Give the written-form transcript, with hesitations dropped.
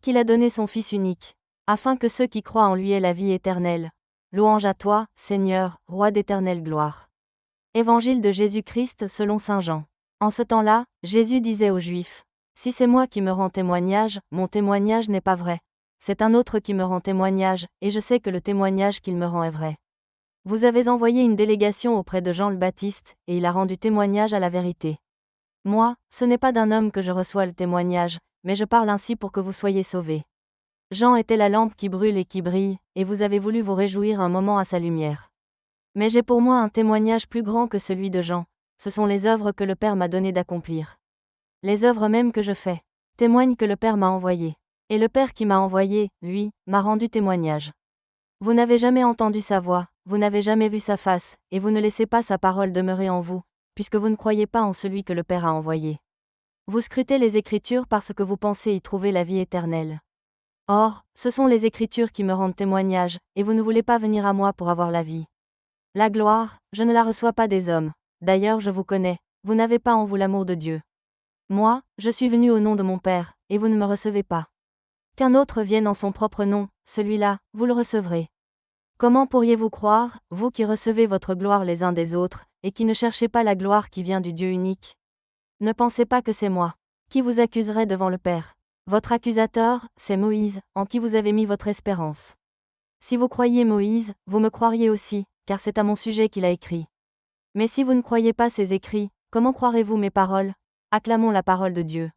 qu'il a donné son Fils unique, afin que ceux qui croient en lui aient la vie éternelle. Louange à toi, Seigneur, Roi d'éternelle gloire. Évangile de Jésus-Christ selon saint Jean. En ce temps-là, Jésus disait aux Juifs, « Si c'est moi qui me rends témoignage, mon témoignage n'est pas vrai. C'est un autre qui me rend témoignage, et je sais que le témoignage qu'il me rend est vrai. Vous avez envoyé une délégation auprès de Jean le Baptiste, et il a rendu témoignage à la vérité. Moi, ce n'est pas d'un homme que je reçois le témoignage, mais je parle ainsi pour que vous soyez sauvés. Jean était la lampe qui brûle et qui brille, et vous avez voulu vous réjouir un moment à sa lumière. Mais j'ai pour moi un témoignage plus grand que celui de Jean, ce sont les œuvres que le Père m'a donné d'accomplir. Les œuvres même que je fais témoignent que le Père m'a envoyé. Et le Père qui m'a envoyé, lui, m'a rendu témoignage. Vous n'avez jamais entendu sa voix, vous n'avez jamais vu sa face, et vous ne laissez pas sa parole demeurer en vous, puisque vous ne croyez pas en celui que le Père a envoyé. Vous scrutez les Écritures parce que vous pensez y trouver la vie éternelle. Or, ce sont les Écritures qui me rendent témoignage, et vous ne voulez pas venir à moi pour avoir la vie. La gloire, je ne la reçois pas des hommes. D'ailleurs je vous connais, vous n'avez pas en vous l'amour de Dieu. Moi, je suis venu au nom de mon Père, et vous ne me recevez pas. Qu'un autre vienne en son propre nom, celui-là, vous le recevrez. Comment pourriez-vous croire, vous qui recevez votre gloire les uns des autres, et qui ne cherchez pas la gloire qui vient du Dieu unique? Ne pensez pas que c'est moi. Qui vous accuserait devant le Père? Votre accusateur, c'est Moïse, en qui vous avez mis votre espérance. Si vous croyiez Moïse, vous me croiriez aussi, car c'est à mon sujet qu'il a écrit. Mais si vous ne croyez pas ses écrits, comment croirez-vous mes paroles? Acclamons la parole de Dieu.